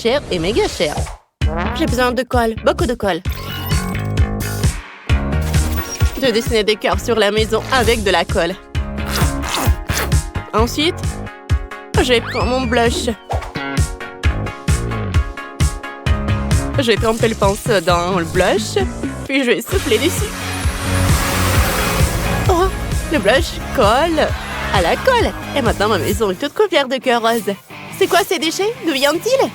cher et méga cher. J'ai besoin de colle, beaucoup de colle. Je dessinais des cœurs sur la maison avec de la colle. Ensuite, je vais prendre mon blush. Je vais tremper le pinceau dans le blush, puis je vais souffler dessus. Oh, le blush colle à la colle. Et maintenant, ma maison est toute couverte de cœurs roses. C'est quoi ces déchets? D'où viennent-ils?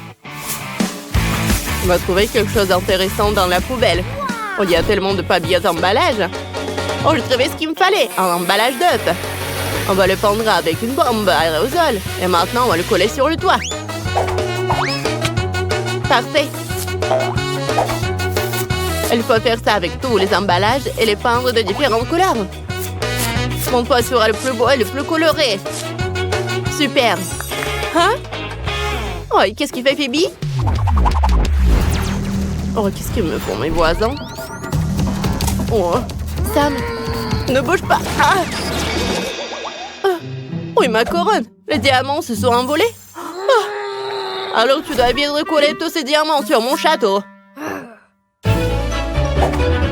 On va trouver quelque chose d'intéressant dans la poubelle. Oh, il y a tellement de papier d'emballage. Oh, j'ai trouvé ce qu'il me fallait, un emballage d'œuf. On va le pendre avec une bombe à aérosol. Et maintenant, on va le coller sur le toit. Parfait. Il faut faire ça avec tous les emballages et les peindre de différentes couleurs. Mon toit sera le plus beau et le plus coloré. Super. Hein? Oh, et qu'est-ce qu'il fait, Phoebe? Oh, qu'est-ce qu'ils me font, mes voisins? Oh, Sam, ne bouge pas. Ah! Oh, et ma couronne. Les diamants se sont envolés. Oh. Alors tu dois bien recoller tous ces diamants sur mon château.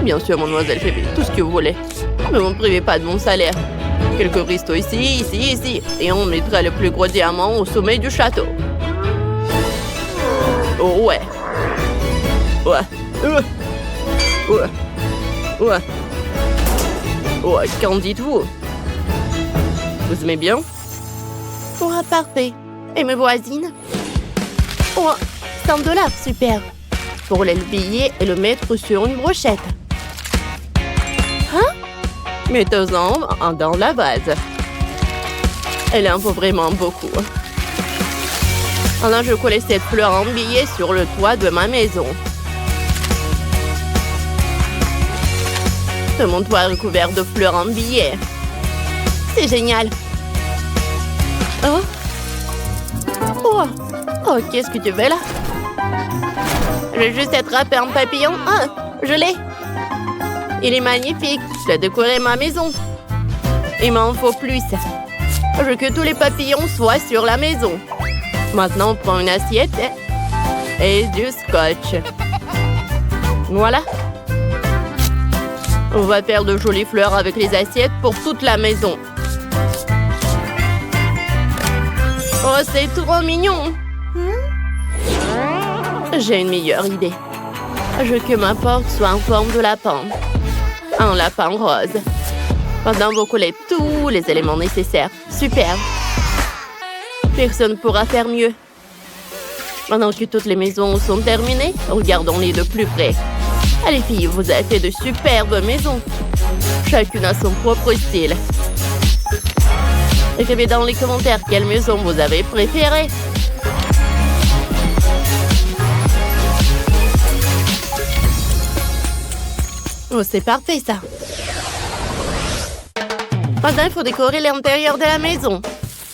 Bien sûr, mademoiselle Phoebe, tout ce que vous voulez. Ne m'en privez pas de mon salaire. Quelques cristaux ici, ici. Et on mettra le plus gros diamant au sommet du château. Oh ouais. Ouais. Ouais. Ouais, qu'en dites-vous? Vous aimez bien? Oh, parfait. Et mes voisines? Oh, 100 $, super. Pour le billet et le mettre sur une brochette. Hein? Mettons-en dans la vase. Elle en faut vraiment beaucoup. Alors, je colle cette fleur en billet sur le toit de ma maison. Tout mon toit est recouvert de fleurs en billets. C'est génial. Oh. Oh. Oh, qu'est-ce que tu veux là? Je vais juste attraper un papillon. Ah, je l'ai. Il est magnifique. Je vais décorer ma maison. Il m'en faut plus. Je veux que tous les papillons soient sur la maison. Maintenant, on prend une assiette et du scotch. Voilà. On va faire de jolies fleurs avec les assiettes pour toute la maison. Oh, c'est trop mignon. J'ai une meilleure idée. Je veux que ma porte soit en forme de lapin. Un lapin rose. Pendant vous collez tous les éléments nécessaires. Super. Personne ne pourra faire mieux. Maintenant que toutes les maisons sont terminées, regardons-les de plus près. Allez filles, vous avez fait de superbes maisons. Chacune a son propre style. Écrivez dans les commentaires quelle maison vous avez préférée. Oh, c'est parfait ça. Maintenant, il faut décorer l'intérieur de la maison.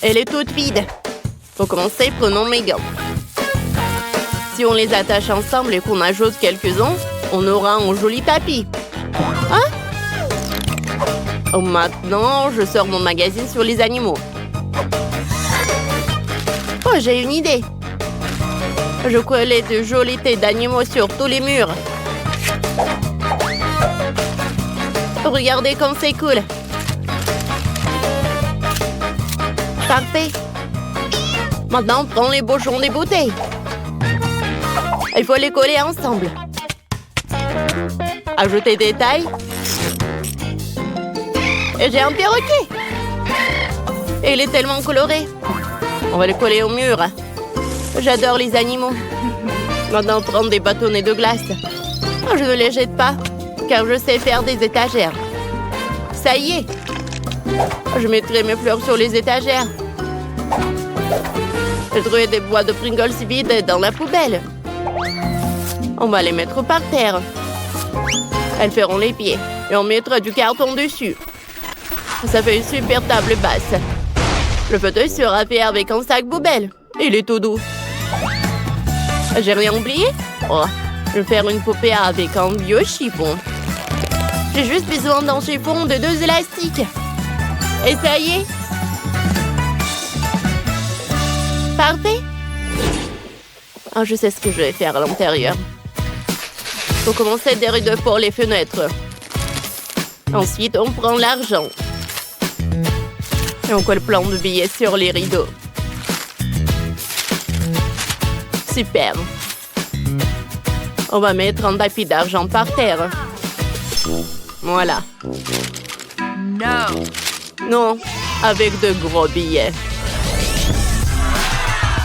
Elle est toute vide. Pour commencer, prenons mes gants. Si on les attache ensemble et qu'on ajoute quelques-uns, on aura un joli tapis. Hein? Oh, maintenant, je sors mon magazine sur les animaux. Oh, j'ai une idée. Je collais de jolies têtes d'animaux sur tous les murs. Regardez comme c'est cool. Parfait. Maintenant, on prend les bouchons des bouteilles. Il faut les coller ensemble. Ajoutez des tailles. Et j'ai un perroquet. Et il est tellement coloré. On va le coller au mur. J'adore les animaux. Maintenant, prendre des bâtonnets de glace. Je ne les jette pas, car je sais faire des étagères. Ça y est. Je mettrai mes fleurs sur les étagères. J'ai trouvé des boîtes de Pringles vides dans la poubelle. On va les mettre par terre. Elles feront les pieds et on mettra du carton dessus. Ça fait une super table basse. Le fauteuil sera fait avec un sac poubelle. Il est tout doux. J'ai rien oublié? Oh, je vais faire une poupée avec un vieux chiffon. J'ai juste besoin d'un chiffon de 2 élastiques. Et ça y est. Parfait. Oh, je sais ce que je vais faire à l'intérieur. Faut commencer des rideaux pour les fenêtres. Ensuite, on prend l'argent. Et on colle plein de billets sur les rideaux. Super. On va mettre un tapis d'argent par terre. Voilà. No. Non, avec de gros billets.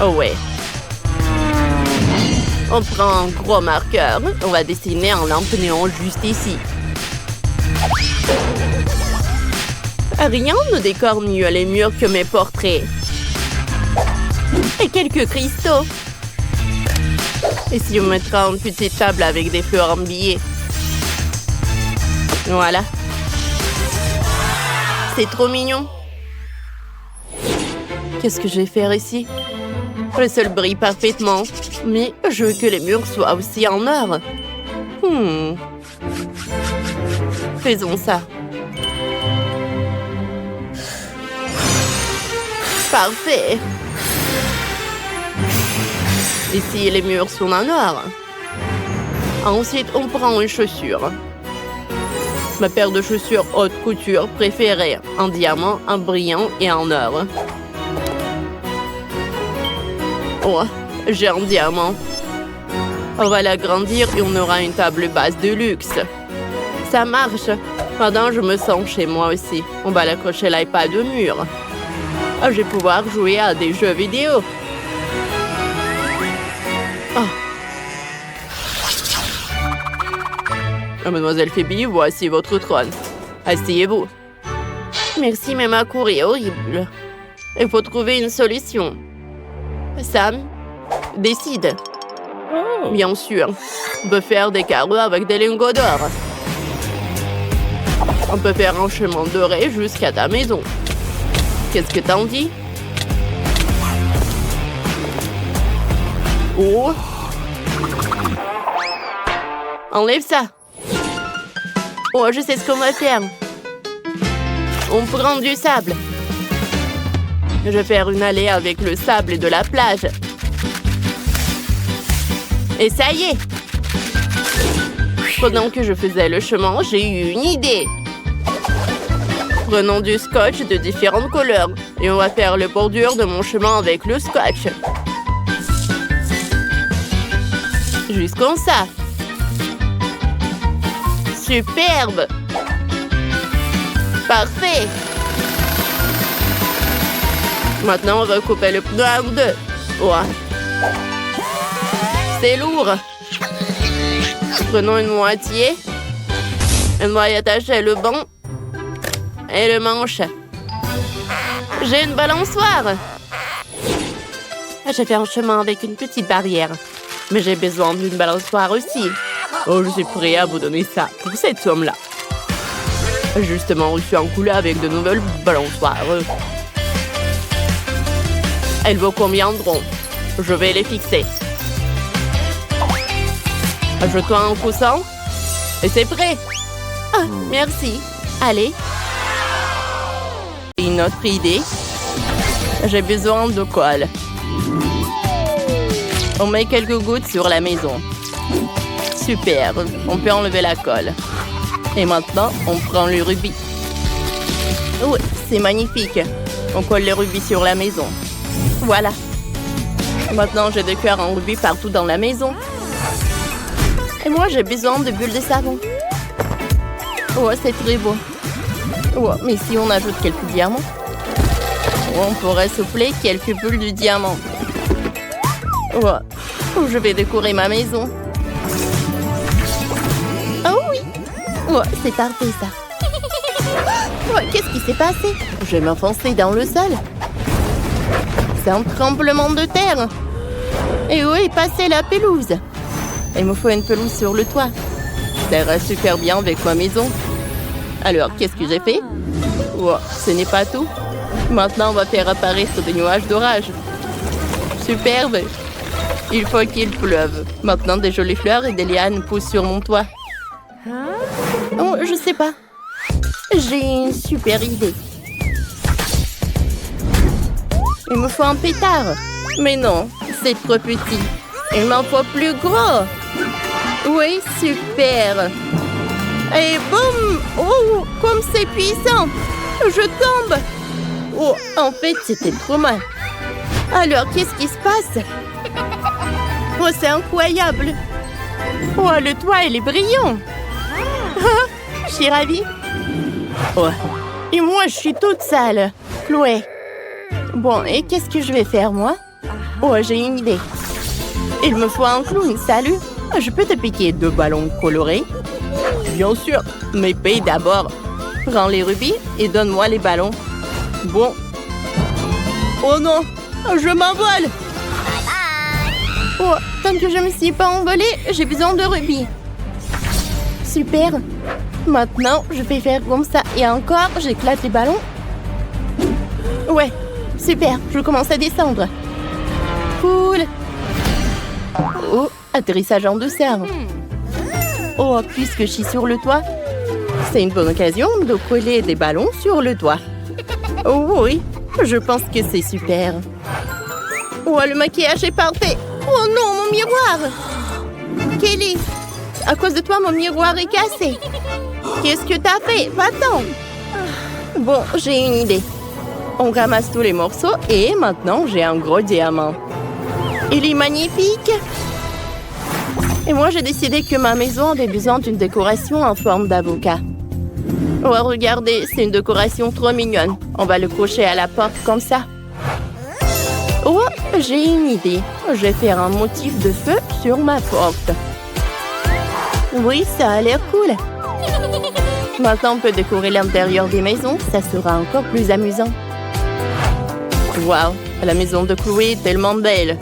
Oh ouais. On prend un gros marqueur. On va dessiner un lampe néon juste ici. Rien ne décore mieux les murs que mes portraits. Et quelques cristaux. Et si on mettra une petite table avec des fleurs en billets. Voilà. C'est trop mignon. Qu'est-ce que je vais faire ici? Le sol brille parfaitement. Mais je veux que les murs soient aussi en or. Faisons ça. Parfait. Ici, les murs sont en or. Ensuite, on prend une chaussure. Ma paire de chaussures haute couture préférée. En diamant, en brillant et en or. Oh, j'ai un diamant. On va l'agrandir et on aura une table basse de luxe. Ça marche. Maintenant, je me sens chez moi aussi. On va l'accrocher l'iPad au mur. Je vais pouvoir jouer à des jeux vidéo. Mademoiselle Phoebe, voici votre trône. Asseyez-vous. Merci, mais ma cour est horrible. Il faut trouver une solution. Sam, décide. Bien sûr. On peut faire des carreaux avec des lingots d'or. On peut faire un chemin doré jusqu'à ta maison. Qu'est-ce que t'en dis? Oh! Enlève ça! Oh, je sais ce qu'on va faire. On prend du sable. Je vais faire une allée avec le sable et de la plage. Et ça y est! Pendant que je faisais le chemin, j'ai eu une idée. Prenons du scotch de différentes couleurs et on va faire le bordure de mon chemin avec le scotch. Juste comme ça. Superbe! Parfait! Maintenant, on va couper le pneu en deux. Ouais. C'est lourd. Prenons une moitié. On va y attacher le banc et le manche. J'ai une balançoire. J'ai fait un chemin avec une petite barrière. Mais j'ai besoin d'une balançoire aussi. Oh, je suis prêt à vous donner ça pour cette somme-là. Justement reçu un couleur avec de nouvelles balançoires. Elles vous conviendront. Je vais les fixer. Ajoute-toi un coussin. Et c'est prêt. Ah, merci. Allez. Une autre idée. J'ai besoin de colle. On met quelques gouttes sur la maison. Super. On peut enlever la colle. Et maintenant, on prend le rubis. Oui, c'est magnifique. On colle le rubis sur la maison. Voilà. Maintenant, je décore un rubis partout dans la maison. Et moi, j'ai besoin de bulles de savon. Oh, c'est très beau. Oh, mais si on ajoute quelques diamants, on pourrait souffler quelques bulles de diamant. Oh, je vais décorer ma maison. Oh oui. Oh, c'est parfait, ça. Oh, qu'est-ce qui s'est passé? Je vais m'enfoncer dans le sol. C'est un tremblement de terre. Et où est passée la pelouse? Il me faut une pelouse sur le toit. Ça ira super bien avec ma maison. Alors, qu'est-ce que j'ai fait? Oh, ce n'est pas tout. Maintenant, on va faire apparaître des nuages d'orage. Superbe. Il faut qu'il pleuve. Maintenant, des jolies fleurs et des lianes poussent sur mon toit. Oh, je sais pas. J'ai une super idée. Il me faut un pétard. Mais non, c'est trop petit. Il m'en faut plus gros. Oui, super. Et boum! Oh, comme c'est puissant! Je tombe! Oh, en fait, c'était trop mal. Alors, qu'est-ce qui se passe? Oh, c'est incroyable! Oh, le toit, il est brillant! Je suis ravie. Oh, et moi, je suis toute sale. Chloé. Bon, et qu'est-ce que je vais faire, moi? Oh, j'ai une idée. Il me faut un clown, salut! Je peux te piquer 2 ballons colorés? Bien sûr, mais paye d'abord. Prends les rubis et donne-moi les ballons. Bon. Oh non, je m'envole. Oh, tant que je ne me suis pas envolée, j'ai besoin de rubis. Super. Maintenant, je vais faire comme ça. Et encore, j'éclate les ballons. Ouais, super, je commence à descendre. Cool. Oh, atterrissage en douceur. Oh, puisque je suis sur le toit, c'est une bonne occasion de coller des ballons sur le toit. Oh oui, je pense que c'est super. Oh, le maquillage est parfait. Oh non, mon miroir. Kelly, à cause de toi, mon miroir est cassé. Qu'est-ce que t'as fait? Va-t'en. Bon, j'ai une idée. On ramasse tous les morceaux et maintenant, j'ai un gros diamant. Il est magnifique. Et moi, j'ai décidé que ma maison avait besoin d'une décoration en forme d'avocat. Oh, regardez, c'est une décoration trop mignonne. On va le cocher à la porte comme ça. Oh, j'ai une idée. Je vais faire un motif de feu sur ma porte. Oui, ça a l'air cool. Maintenant, on peut décorer l'intérieur des maisons. Ça sera encore plus amusant. Waouh, la maison de Chloé est tellement belle.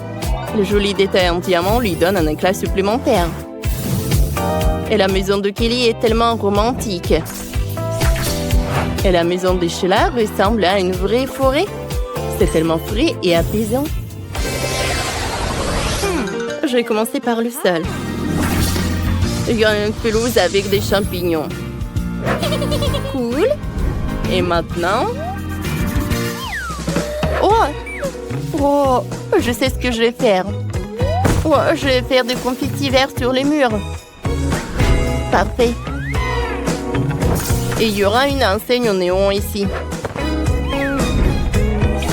Le joli détail en diamant lui donne un éclat supplémentaire. Et la maison de Kelly est tellement romantique. Et la maison de Sheila ressemble à une vraie forêt. C'est tellement frais et apaisant. Je vais commencer par le sol. Il y a une pelouse avec des champignons. Cool. Et maintenant... Oh, je sais ce que je vais faire. Oh, je vais faire des confettis verts sur les murs. Parfait. Et il y aura une enseigne au néon ici.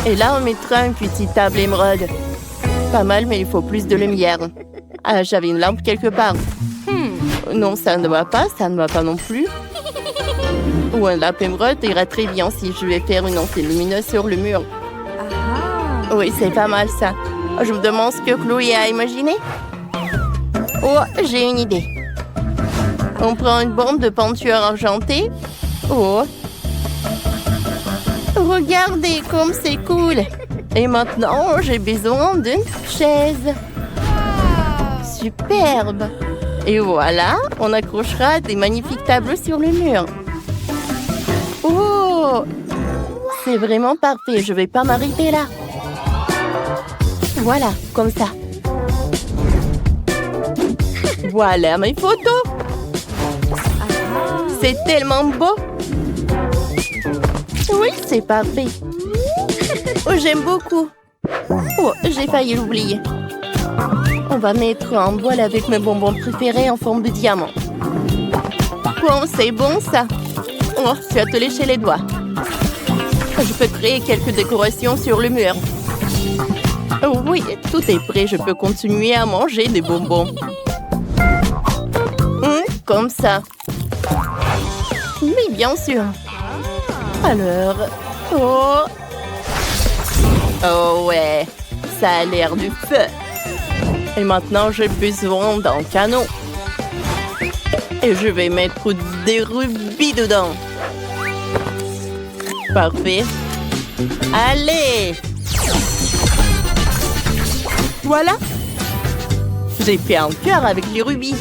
Et là, on mettra une petite table émeraude. Pas mal, mais il faut plus de lumière. Ah, j'avais une lampe quelque part. Non, ça ne va pas, ça ne va pas non plus. Ou un lampe émeraude ira très bien si je vais faire une enseigne lumineuse sur le mur. Oui, c'est pas mal ça. Je me demande ce que Chloé a imaginé. Oh, j'ai une idée. On prend une bombe de peinture argentée. Oh. Regardez comme c'est cool. Et maintenant, j'ai besoin d'une chaise. Superbe. Et voilà, on accrochera des magnifiques tableaux sur le mur. Oh, c'est vraiment parfait. Je vais pas m'arrêter là. Voilà, comme ça. Voilà mes photos. C'est tellement beau. Oui, c'est parfait. Oh, j'aime beaucoup. Oh, j'ai failli l'oublier. On va mettre un bol avec mes bonbons préférés en forme de diamant. Oh, c'est bon ça. Oh, tu as te léché les doigts. Je peux créer quelques décorations sur le mur. Oh oui, tout est prêt. Je peux continuer à manger des bonbons. Comme ça. Oui, bien sûr. Alors... Oh... Oh ouais, ça a l'air du feu. Et maintenant, j'ai besoin d'un canon. Et je vais mettre des rubis dedans. Parfait. Allez! Voilà. J'ai fait un cœur avec les rubis.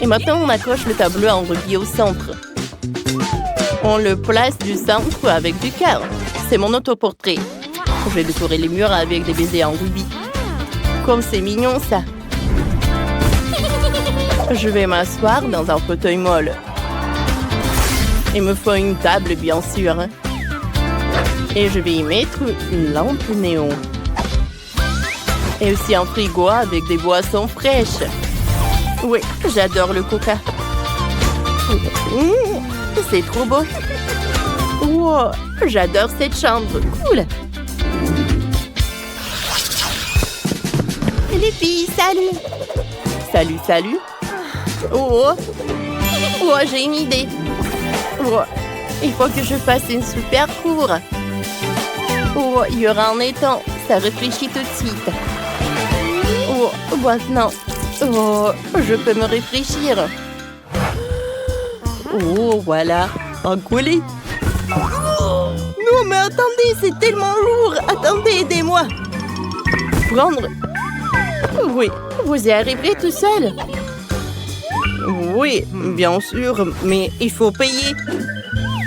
Et maintenant, on accroche le tableau en rubis au centre. On le place du centre avec du cœur. C'est mon autoportrait. Je vais décorer les murs avec des baisers en rubis. Comme c'est mignon, ça. Je vais m'asseoir dans un fauteuil molle. Il me faut une table, bien sûr. Et je vais y mettre une lampe néon. Et aussi un frigo avec des boissons fraîches. Oui, j'adore le coca. C'est trop beau. Wow, j'adore cette chambre. Cool. Les filles, salut. Salut, salut. Oh, j'ai une idée. Oh, il faut que je fasse une super cour. Oh, il y aura un étang. Ça réfléchit tout de suite. Oh, maintenant. Oh, je peux me réfléchir. Oh, voilà. Un collet. Non, mais attendez, c'est tellement lourd. Attendez, aidez-moi. Prendre. Oui, vous y arriverez tout seul. Oui, bien sûr, mais il faut payer.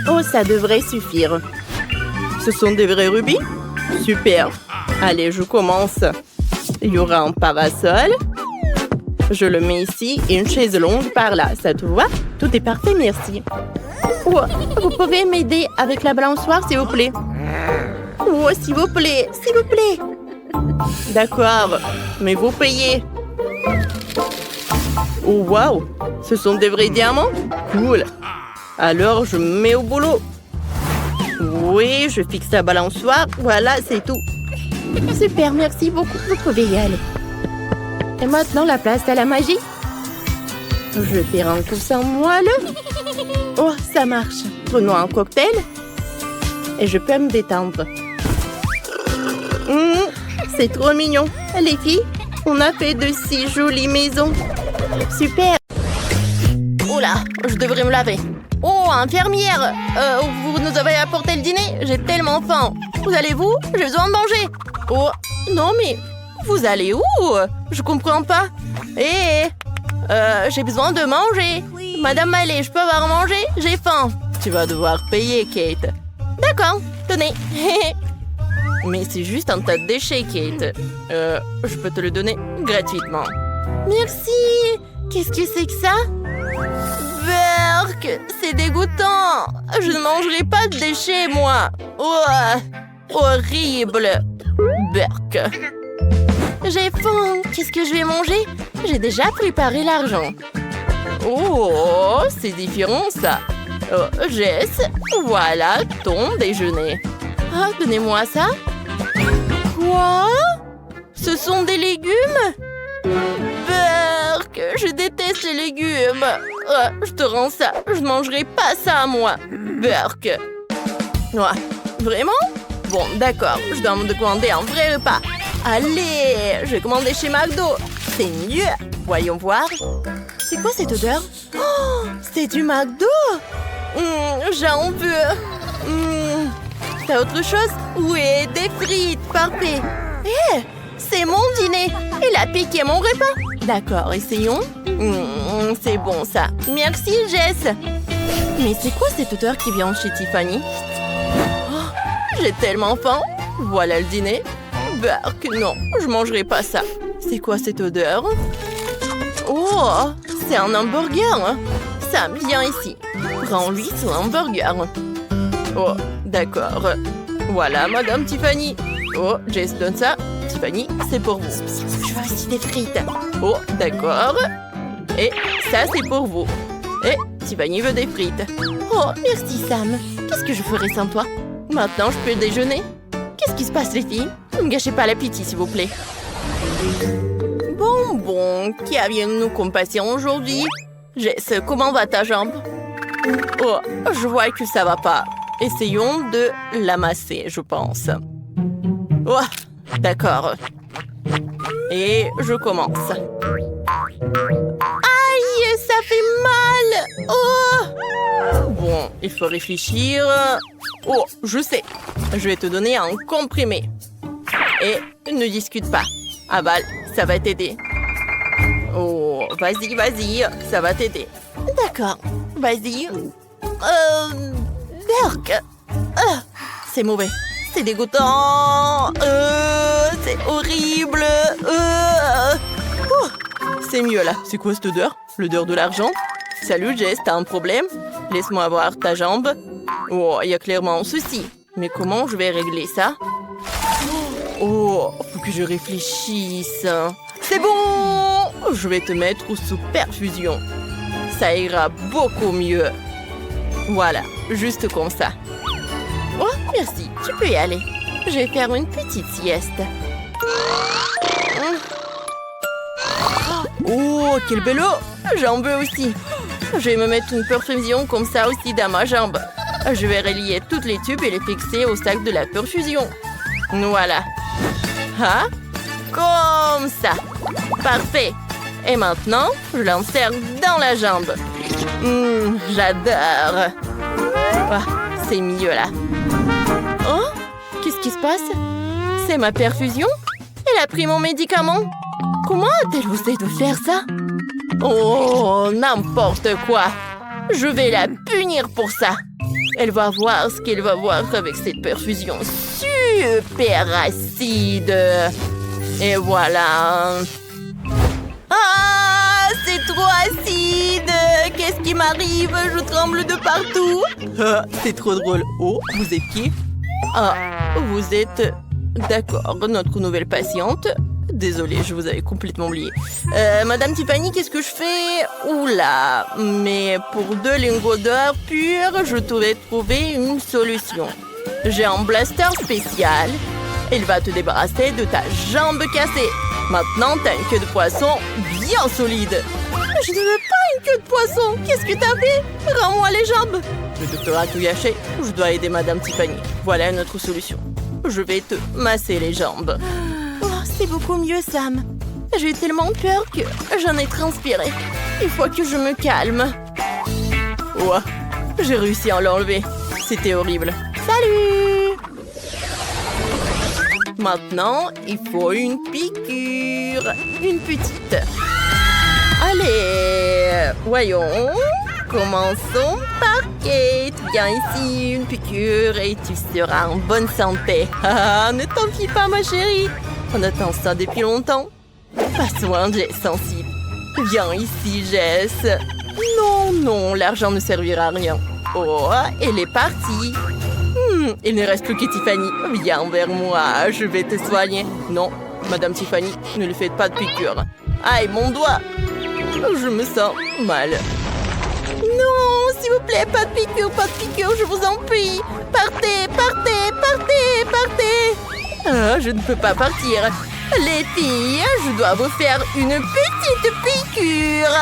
Oh, ça devrait suffire. Ce sont des vrais rubis? Super. Allez, je commence. Il y aura un parasol. Je le mets ici et une chaise longue par là. Ça te voit? Tout est parfait, merci. Oh, vous pouvez m'aider avec la balançoire, s'il vous plaît? Oh, s'il vous plaît, s'il vous plaît. D'accord, mais vous payez. Oh, waouh, ce sont des vrais diamants? Cool. Alors, je me mets au boulot. Oui, je fixe la balançoire. Voilà, c'est tout. Super, merci beaucoup. Vous pouvez y aller. Et maintenant, la place à la magie. Je vais faire un coussin moelleux. Oh, ça marche. Prenons un cocktail. Et je peux me détendre. C'est trop mignon. Les filles, on a fait de si jolies maisons. Super. Oula, je devrais me laver. Oh, infirmière, vous nous avez apporté le dîner? J'ai tellement faim. Où allez-vous? J'ai besoin de manger. Oh, non mais, vous allez où? Je comprends pas. J'ai besoin de manger. Madame Mallet, je peux avoir mangé? J'ai faim. Tu vas devoir payer, Kate. D'accord, tenez. Mais c'est juste un tas de déchets, Kate. Je peux te le donner gratuitement. Merci. Qu'est-ce que c'est que ça? Berk, c'est dégoûtant. Je ne mangerai pas de déchets, moi. Oh, horrible. Berk. J'ai faim. Qu'est-ce que je vais manger? J'ai déjà préparé l'argent. Oh, c'est différent, ça. Oh, Jess, voilà ton déjeuner. Ah, donnez-moi ça. Quoi? Ce sont des légumes? Berk, je déteste les légumes. Je te rends ça. Je ne mangerai pas ça, moi. Berk. Ouais, vraiment? Bon, d'accord. Je dois me commander un vrai repas. Allez, je vais commander chez McDo. C'est mieux. Voyons voir. C'est quoi cette odeur? Oh, c'est du McDo. J'en veux. T'as autre chose? Oui, des frites. Parfait. C'est mon dîner. Il a piqué mon repas. D'accord, essayons. C'est bon, ça. Merci, Jess. Mais c'est quoi cette odeur qui vient chez Tiffany? Oh, j'ai tellement faim. Voilà le dîner. Berk, non, je mangerai pas ça. C'est quoi cette odeur? Oh, c'est un hamburger. Ça vient ici. Prends-lui son hamburger. Oh, d'accord. Voilà, Madame Tiffany. Oh, Jess donne ça. Tiffany, c'est pour vous. Je veux aussi des frites. Oh, d'accord. Et ça, c'est pour vous. Et Tiffany veut des frites. Oh, merci, Sam. Qu'est-ce que je ferais sans toi? Maintenant, je peux déjeuner. Qu'est-ce qui se passe, les filles? Ne me gâchez pas l'appétit, s'il vous plaît. Bon, qui avions-nous comme patient aujourd'hui? Jess, comment va ta jambe? Oh, je vois que ça va pas. Essayons de l'amasser, je pense. Oh, d'accord. Et je commence. Aïe, ça fait mal! Oh! Bon, il faut réfléchir. Oh, je sais. Je vais te donner un comprimé. Et ne discute pas. Avale, ça va t'aider. Oh, vas-y, ça va t'aider. D'accord, vas-y. Berk. C'est mauvais. C'est dégoûtant. C'est horrible. C'est mieux là. C'est quoi cette odeur? L'odeur de l'argent? Salut Jess, t'as un problème? Laisse-moi voir ta jambe. Oh, il y a clairement un souci. Mais comment je vais régler ça? Oh, faut que je réfléchisse. C'est bon! Je vais te mettre sous perfusion. Ça ira beaucoup mieux. Voilà, juste comme ça. Oh, merci, tu peux y aller. Je vais faire une petite sieste. Oh, quel bel eau! J'en veux aussi. Je vais me mettre une perfusion comme ça aussi dans ma jambe. Je vais relier toutes les tubes et les fixer au sac de la perfusion. Voilà. Ah, comme ça. Parfait. Et maintenant, je l'insère dans la jambe. J'adore. Ah, c'est mieux là. Oh, qu'est-ce qui se passe? C'est ma perfusion? Elle a pris mon médicament. Comment a-t-elle osé de faire ça? Oh, n'importe quoi. Je vais la punir pour ça. Elle va voir ce qu'elle va voir avec cette perfusion super acide. Et voilà. Ah, c'est trop acide. Qu'est-ce qui m'arrive? Je tremble de partout. C'est trop drôle. Oh, vous êtes qui? Ah, vous êtes... D'accord, notre nouvelle patiente. Désolée, je vous avais complètement oublié. Madame Tiffany, qu'est-ce que je fais? Oula, mais pour 2 lingots d'or purs, je devais trouver une solution. J'ai un blaster spécial. Il va te débarrasser de ta jambe cassée. Maintenant, t'as une queue de poisson bien solide. Je ne veux pas une queue de poisson. Qu'est-ce que t'as fait? Rends-moi les jambes. Le docteur a tout gâché. Je dois aider Madame Tiffany. Voilà notre solution. Je vais te masser les jambes. Oh, c'est beaucoup mieux, Sam. J'ai tellement peur que j'en ai transpiré. Il faut que je me calme. Ouah, j'ai réussi à l'enlever. C'était horrible. Salut! Maintenant, il faut une piqûre. Une petite. Allez, voyons. Commençons par Kate. Viens ici, une piqûre et tu seras en bonne santé. Ne t'en fie pas, ma chérie. On attend ça depuis longtemps. Pas soin, Jess sensible. Viens ici, Jess. Non, non, l'argent ne servira à rien. Oh, elle est partie. Il ne reste plus que Tiffany. Viens vers moi, je vais te soigner. Non, Madame Tiffany, ne lui faites pas de piqûre. Aïe, mon doigt. Je me sens mal. Non, s'il vous plaît, pas de piqûre, je vous en prie. Partez, partez, partez, partez. Ah, je ne peux pas partir. Les filles, je dois vous faire une petite piqûre.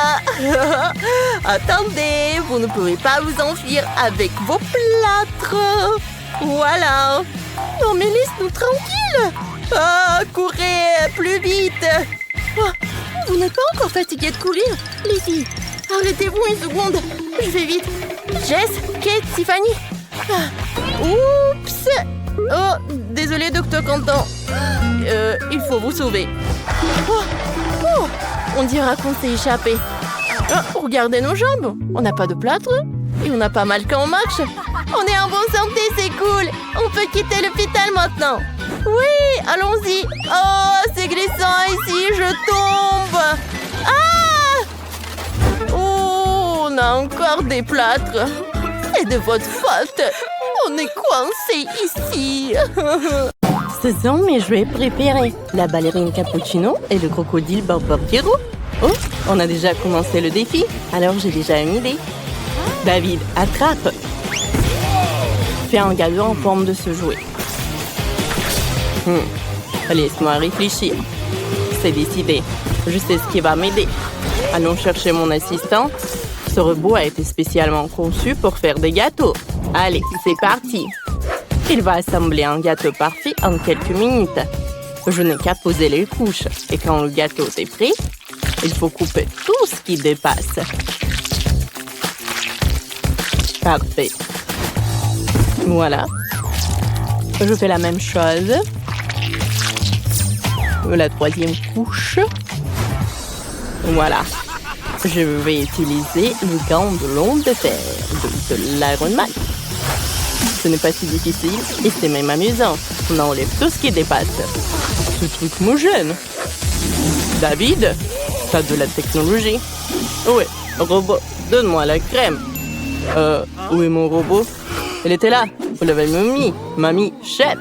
Attendez, vous ne pourrez pas vous enfuir avec vos plâtres. Voilà. Non, mais laisse-nous tranquilles. Ah, courez, plus vite. Oh, vous n'êtes pas encore fatigué de courir, les filles? Arrêtez-vous une seconde. Je vais vite. Jess, Kate, Tiffany. Oups. Oh, désolé, docteur Quentin. Il faut vous sauver. On dira qu'on s'est échappé. Oh, regardez nos jambes. On n'a pas de plâtre et on n'a pas mal quand on marche. On est en bonne santé, c'est cool. On peut quitter l'hôpital maintenant. Oui, allons-y. Oh, c'est glissant ici, je tombe. Ah! Oh, on a encore des plâtres. C'est de votre faute. On est coincé ici. Ce sont mes jouets préférés. La ballerine cappuccino et le crocodile Barbartiero. Oh, on a déjà commencé le défi. Alors j'ai déjà une idée. David, attrape. Fais un galop en forme de ce jouet. Laisse-moi réfléchir. C'est décidé. Je sais ce qui va m'aider. Allons chercher mon assistant. Ce robot a été spécialement conçu pour faire des gâteaux. Allez, c'est parti. Il va assembler un gâteau parfait en quelques minutes. Je n'ai qu'à poser les couches. Et quand le gâteau est prêt, il faut couper tout ce qui dépasse. Parfait. Voilà. Je fais la même chose. La troisième couche. Voilà. Je vais utiliser le gant de l'onde de fer de l'Iron Man. Ce n'est pas si difficile et c'est même amusant. On enlève tout ce qui dépasse. Ce truc me gêne. David, t'as de la technologie. Ouais, robot, donne-moi la crème. Où est mon robot? Elle était là. Vous l'avez mis, mamie, chef.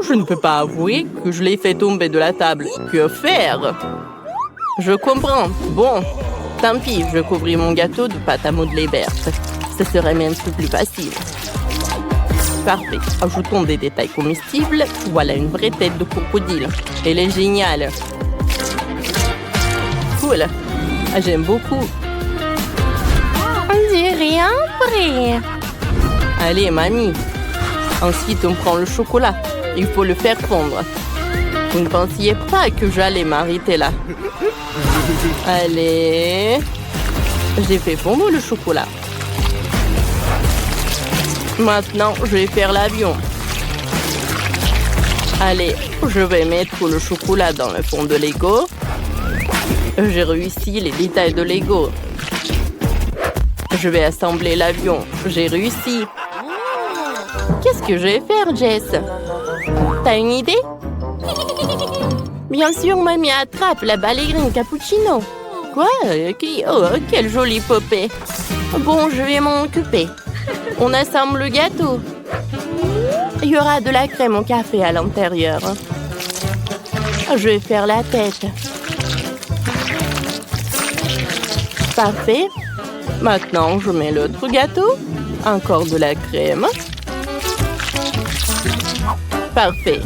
Je ne peux pas avouer que je l'ai fait tomber de la table. Que faire? Je comprends. Bon, tant pis, je couvris mon gâteau de pâte à modeler verte. Ce serait même plus facile. Parfait. Ajoutons des détails comestibles. Voilà une vraie tête de crocodile. Elle est géniale. Cool. J'aime beaucoup. On dirait un vrai. Allez, mamie. Ensuite, on prend le chocolat. Il faut le faire fondre. Vous ne pensiez pas que j'allais m'arrêter là. Allez. J'ai fait fondre le chocolat. Maintenant, je vais faire l'avion. Allez, je vais mettre le chocolat dans le fond de Lego. J'ai réussi les détails de Lego. Je vais assembler l'avion. J'ai réussi. Qu'est-ce que je vais faire, Jess? T'as une idée? Bien sûr, mamie attrape la ballerine cappuccino. Quoi? Oh, quelle jolie poupée. Bon, je vais m'en occuper. On assemble le gâteau. Il y aura de la crème au café à l'intérieur. Je vais faire la tête. Parfait. Maintenant, je mets l'autre gâteau. Encore de la crème. Parfait.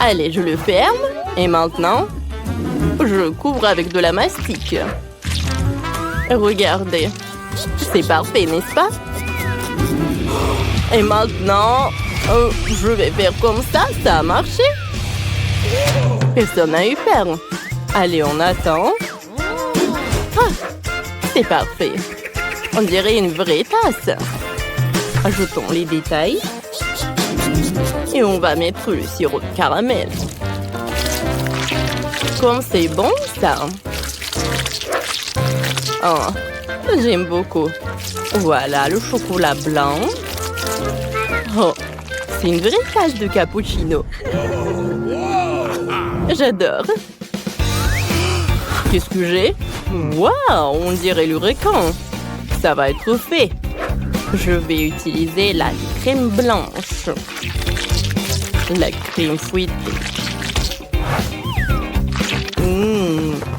Allez, je le ferme. Et maintenant, je couvre avec de la mastic. Regardez. C'est parfait, n'est-ce pas? Et maintenant, je vais faire comme ça. Ça a marché. Personne n'a eu peur. Allez, on attend. Ah, c'est parfait. On dirait une vraie tasse. Ajoutons les détails. Et on va mettre le sirop de caramel. Comme c'est bon, ça. Oh, j'aime beaucoup. Voilà le chocolat blanc. Oh, c'est une vraie tasse de cappuccino. J'adore. Qu'est-ce que j'ai? Waouh, on dirait le requin. Ça va être fait. Je vais utiliser la crème blanche. La crème fouettée.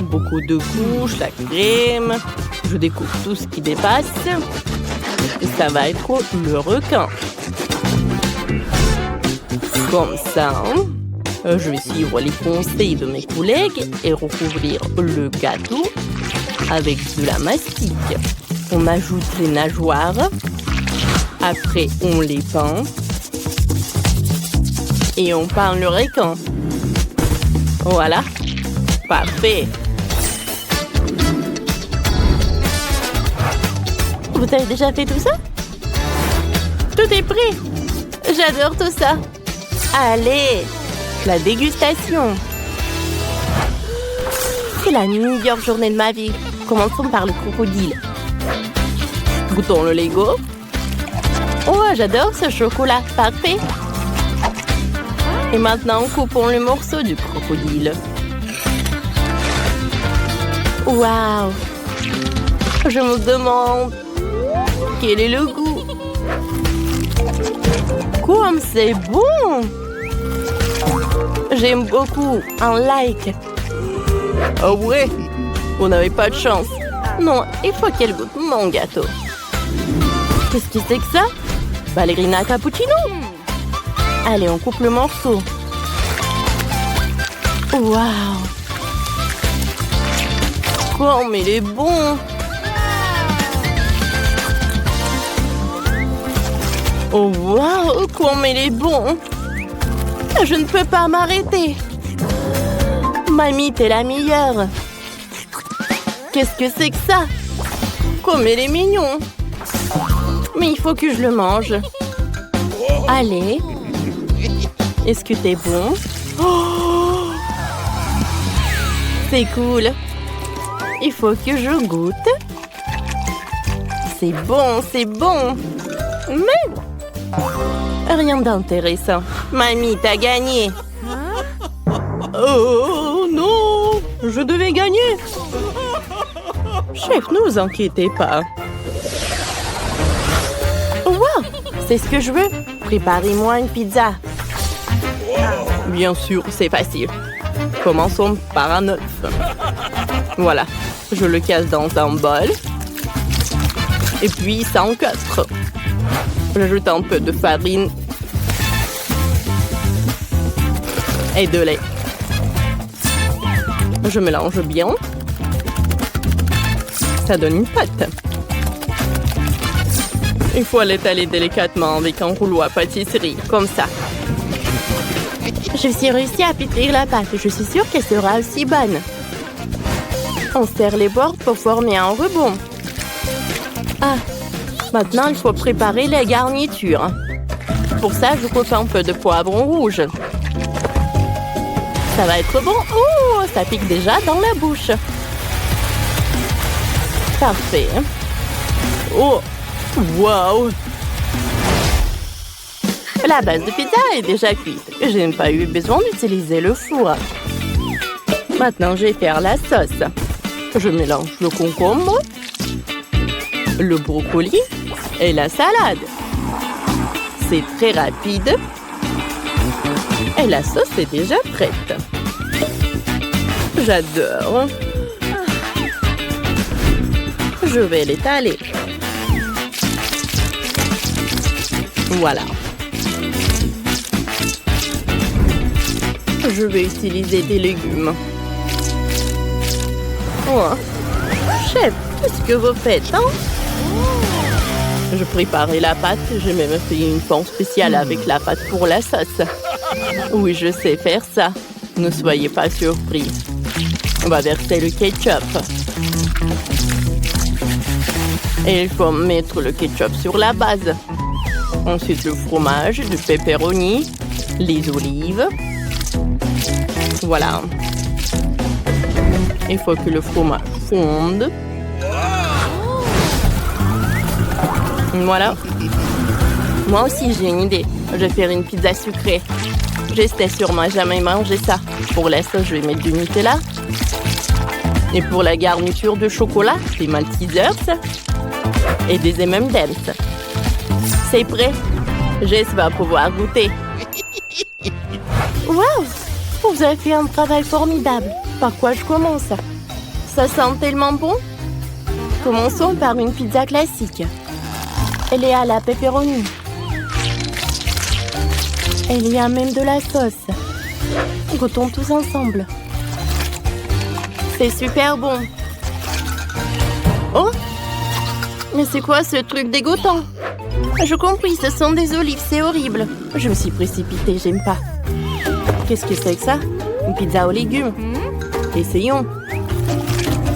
Beaucoup de couches, la crème. Je découpe tout ce qui dépasse. Et ça va être le requin. Comme ça. Je vais suivre les conseils de mes collègues et recouvrir le gâteau avec de la mastic. On ajoute les nageoires. Après, on les peint. Et on peint le requin. Voilà. Parfait. Vous avez déjà fait tout ça? Tout est prêt. J'adore tout ça. Allez, la dégustation. C'est la meilleure journée de ma vie. Commençons par le crocodile. Goûtons le Lego. Oh, j'adore ce chocolat. Parfait. Et maintenant, coupons le morceau du crocodile. Waouh! Je me demande quel est le goût. Comme c'est bon! J'aime beaucoup. Un like. Oh ouais? Vous n'avez pas de chance. Non, il faut qu'elle goûte mon gâteau. Qu'est-ce que c'est que ça? Ballerina cappuccino? Allez, on coupe le morceau. Waouh! Comme il est bon! Oh waouh! Comme il est bon! Je ne peux pas m'arrêter! Mamie, t'es la meilleure! Qu'est-ce que c'est que ça? Comme il est mignon! Mais il faut que je le mange. Allez. Est-ce que t'es bon? Oh, c'est cool. Il faut que je goûte. C'est bon, c'est bon. Mais rien d'intéressant. Mamie, t'as gagné. Oh non, je devais gagner. Chef, ne vous inquiétez pas. Wow, C'est ce que je veux. Préparez-moi une pizza. Bien sûr, c'est facile. Commençons par un œuf. Voilà. Je le casse dans un bol. Et puis, ça encastre. J'ajoute un peu de farine et de lait. Je mélange bien. Ça donne une pâte. Il faut l'étaler délicatement avec un rouleau à pâtisserie, comme ça. Je suis réussi à pétrir la pâte. Je suis sûre qu'elle sera aussi bonne. On serre les bords pour former un rebond. Ah, maintenant il faut préparer les garnitures. Pour ça, je coupe un peu de poivron rouge. Ça va être bon. Oh, ça pique déjà dans la bouche. Parfait. Oh, wow! La base de pizza est déjà cuite. Je n'ai pas eu besoin d'utiliser le four. Maintenant, je vais faire la sauce. Je mélange le concombre, le brocoli et la salade. C'est très rapide. Et la sauce est déjà prête. J'adore. Je vais l'étaler. Voilà. Je vais utiliser des légumes. Oh. Chef, qu'est-ce que vous faites, hein? Je préparais la pâte. J'ai même fait une forme spéciale avec la pâte pour la sauce. Oui, je sais faire ça. Ne soyez pas surpris. On va verser le ketchup. Et il faut mettre le ketchup sur la base. Ensuite, le fromage, le pepperoni, les olives. Voilà. Il faut que le fromage fonde. Voilà. Moi aussi, j'ai une idée. Je vais faire une pizza sucrée. J'espère sûrement jamais manger ça. Pour la sauce, je vais mettre du Nutella. Et pour la garniture de chocolat, des Maltesers et des M&M's. C'est prêt. Jess va pouvoir goûter. Waouh! Vous avez fait un travail formidable. Par quoi je commence? Ça sent tellement bon. Commençons par une pizza classique. Elle est à la pepperoni. Il y a même de la sauce. Goûtons tous ensemble. C'est super bon. Oh! Mais c'est quoi ce truc dégoûtant? Je compris, ce sont des olives, c'est horrible. Je me suis précipitée, j'aime pas. Qu'est-ce que c'est que ça? Une pizza aux légumes. Essayons.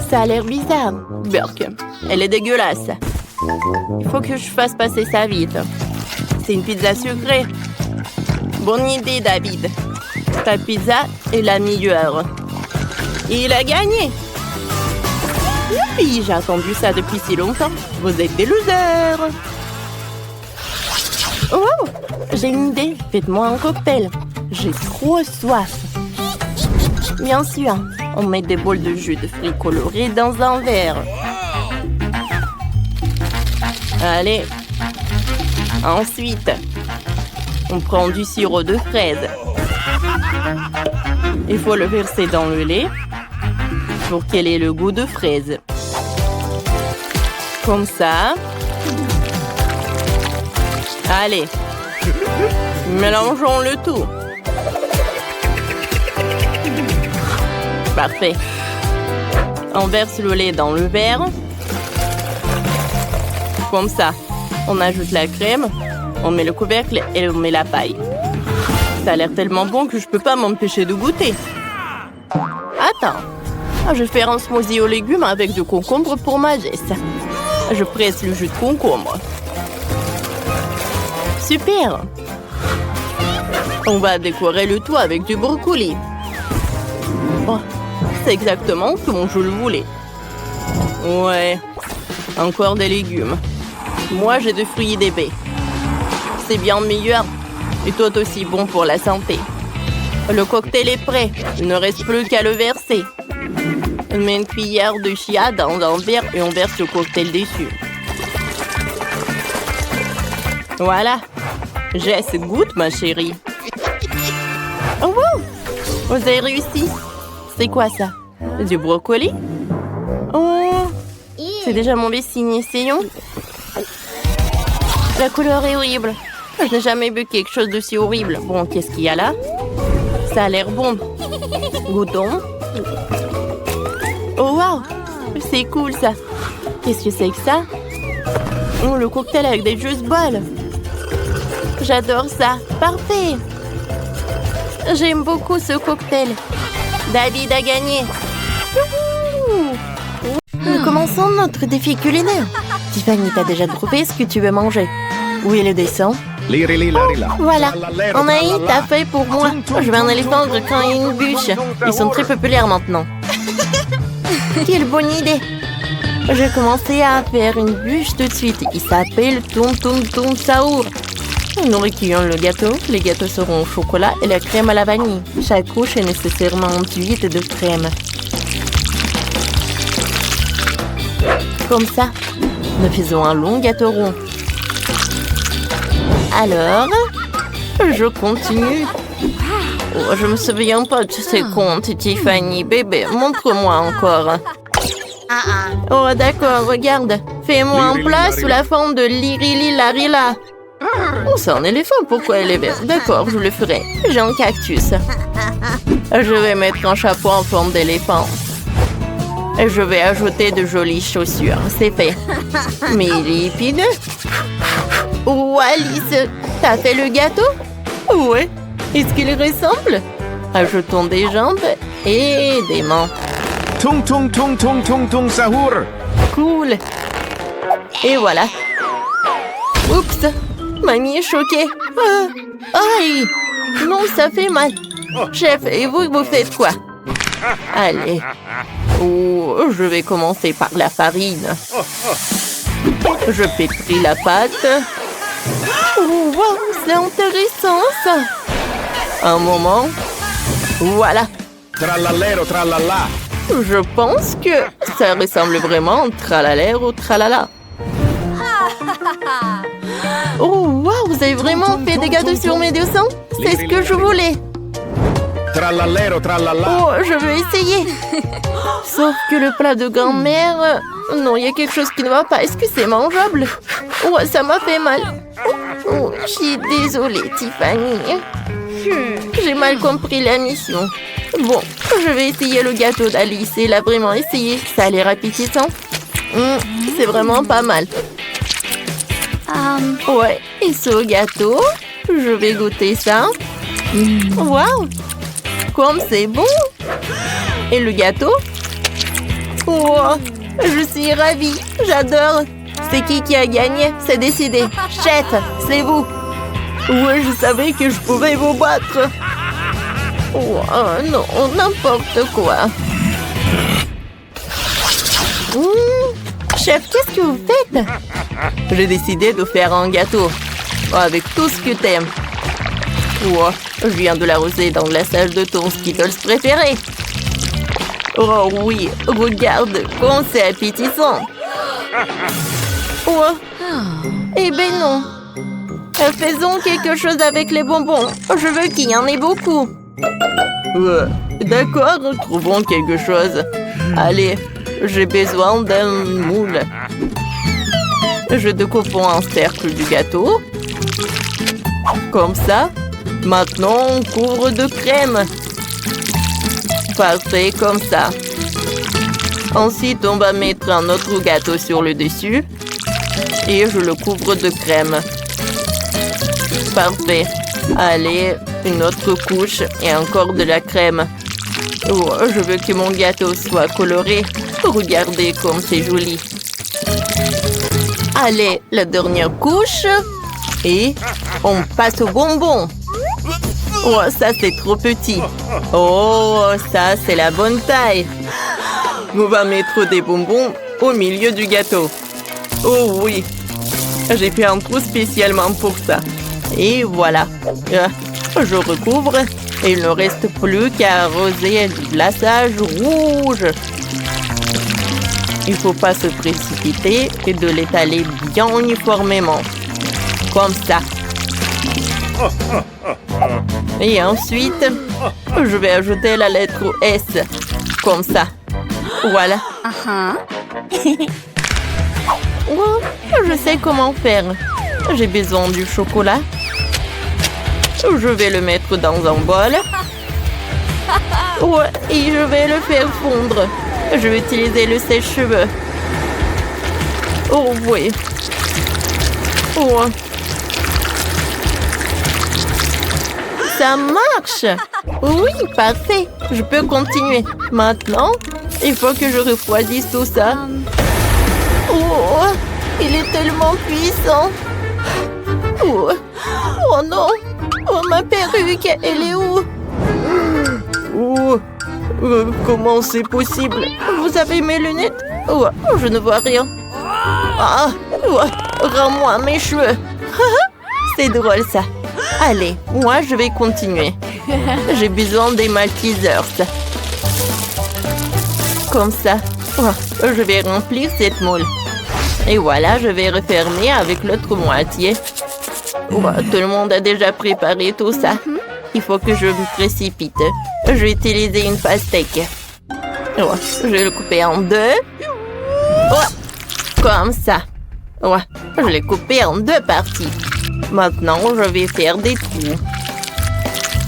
Ça a l'air bizarre. Burk, elle est dégueulasse. Il faut que je fasse passer ça vite. C'est une pizza sucrée. Bonne idée, David. Ta pizza est la meilleure. Et il a gagné. Youpi, j'ai attendu ça depuis si longtemps. Vous êtes des losers. Oh, j'ai une idée. Faites-moi un cocktail. J'ai trop soif. Bien sûr, on met des bols de jus de fruits colorés dans un verre. Allez. Ensuite, on prend du sirop de fraise. Il faut le verser dans le lait pour qu'elle ait le goût de fraise. Comme ça. Allez. Mélangeons le tout. Parfait. On verse le lait dans le verre. Comme ça. On ajoute la crème. On met le couvercle et on met la paille. Ça a l'air tellement bon que je peux pas m'empêcher de goûter. Attends. Je vais faire un smoothie aux légumes avec du concombre pour ma Jess. Je presse le jus de concombre. Super! On va décorer le tout avec du brocoli. Oh, c'est exactement comme je le voulais. Ouais, encore des légumes. Moi, j'ai des fruits et des baies. C'est bien meilleur et tout aussi bon pour la santé. Le cocktail est prêt. Il ne reste plus qu'à le verser. On met une cuillère de chia dans un verre et on verse le cocktail dessus. Voilà. Jess, goûte, ma chérie. Oh, wow! Vous avez réussi. C'est quoi ça? Du brocoli? Oh! C'est déjà mauvais signe. Essayons. La couleur est horrible. Je n'ai jamais vu quelque chose d'aussi horrible. Bon, qu'est-ce qu'il y a là? Ça a l'air bon. Goûtons. Oh, wow! C'est cool, ça. Qu'est-ce que c'est que ça? Oh, le cocktail avec des juice balls. J'adore ça. Parfait. J'aime beaucoup ce cocktail. David a gagné. Nous commençons notre défi culinaire. Tiffany, t'as déjà trouvé ce que tu veux manger? Où est le dessin? Voilà. Anaïs, t'as fait pour moi. Je veux un éléphant quand il y a une bûche. Ils sont très populaires maintenant. Quelle bonne idée. Je vais commencer à faire une bûche tout de suite. Il s'appelle Tum Tum Tum Saour. Nous recueillons le gâteau. Les gâteaux seront au chocolat et la crème à la vanille. Chaque couche est nécessairement enduite de crème. Comme ça, nous faisons un long gâteau rond. Alors, je continue. Oh, je me souviens pas de ces comptes, Tiffany. Bébé, montre-moi encore. Oh, d'accord, regarde. Fais-moi un plat sous la forme de Lirili Larila. Oh, c'est un éléphant, pourquoi elle est verte? D'accord, je le ferai. J'ai un cactus. Je vais mettre un chapeau en forme d'éléphant. Et je vais ajouter de jolies chaussures. C'est fait. Mais il est épineux. Oh, Alice, t'as fait le gâteau? Ouais. Est-ce qu'il ressemble? Ajoutons des jambes et des mains. Tung tung tung tung tung tung sahur. Cool. Et voilà. Oups. Mamie est choquée. Aïe. Non, ça fait mal. Chef, et vous faites quoi? Allez. Oh, je vais commencer par la farine. Je pétris la pâte. Oh, wow, c'est intéressant ça. Un moment. Voilà. Trallallero trallalla. Je pense que ça ressemble vraiment au tralala ou tralala. Oh, wow, vous avez vraiment fait des gâteaux sur mes dessins? C'est ce que je voulais. Trallallero trallalla. Oh, je veux essayer. Sauf que le plat de grand-mère... Non, il y a quelque chose qui ne va pas. Est-ce que c'est mangeable? Oh, ça m'a fait mal. Oh, je suis désolée, Tiffany. J'ai mal compris la mission. Bon, je vais essayer le gâteau d'Alice. Elle a vraiment essayé. Ça a l'air appétissant. C'est vraiment pas mal. Ouais, et ce gâteau, je vais goûter ça. Waouh! Comme c'est bon! Et le gâteau? Oh, je suis ravie. J'adore. C'est qui a gagné? C'est décidé. Chet, c'est vous. Ouais, je savais que je pouvais vous battre. Oh, non, n'importe quoi. Chef, qu'est-ce que vous faites? J'ai décidé de faire un gâteau. Avec tout ce que t'aimes. Oh, je viens de l'arroser dans le glaçage de ton Skittles préféré. Oh oui, regarde, comme c'est appétissant. Oh, eh ben non. Faisons quelque chose avec les bonbons. Je veux qu'il y en ait beaucoup. D'accord, trouvons quelque chose. Allez, j'ai besoin d'un moule. Je découpe un cercle du gâteau. Comme ça. Maintenant, on couvre de crème. Parfait, comme ça. Ensuite, on va mettre un autre gâteau sur le dessus. Et je le couvre de crème. Parfait. Allez, une autre couche et encore de la crème. Oh, je veux que mon gâteau soit coloré. Regardez comme c'est joli. Allez, la dernière couche. Et on passe au bonbon. Oh, ça c'est trop petit. Oh, ça c'est la bonne taille. On va mettre des bonbons au milieu du gâteau. Oh oui, j'ai fait un trou spécialement pour ça. Et voilà. Je recouvre et il ne reste plus qu'à arroser du glaçage rouge. Il ne faut pas se précipiter et de l'étaler bien uniformément. Comme ça. Et ensuite, je vais ajouter la lettre S. Comme ça. Voilà. Oh, je sais comment faire. J'ai besoin du chocolat. Je vais le mettre dans un bol. Ouais, et je vais le faire fondre. Je vais utiliser le sèche-cheveux. Oh oui. Oh. Ça marche. Oui, parfait. Je peux continuer. Maintenant, il faut que je refroidisse tout ça. Oh, il est tellement puissant. Oh, oh non. Oh, ma perruque, elle est où? Oh, comment c'est possible? Vous avez mes lunettes? Oh, je ne vois rien. Ah, oh, rends-moi mes cheveux. C'est drôle ça. Allez, moi je vais continuer. J'ai besoin des maltesers. Comme ça. Oh, je vais remplir cette moule. Et voilà, je vais refermer avec l'autre moitié. Oh, tout le monde a déjà préparé tout ça. Il faut que je me précipite. Je vais utiliser une pastèque. Oh, je vais le couper en deux. Oh, comme ça. Oh, je l'ai coupé en deux parties. Maintenant, je vais faire des trous.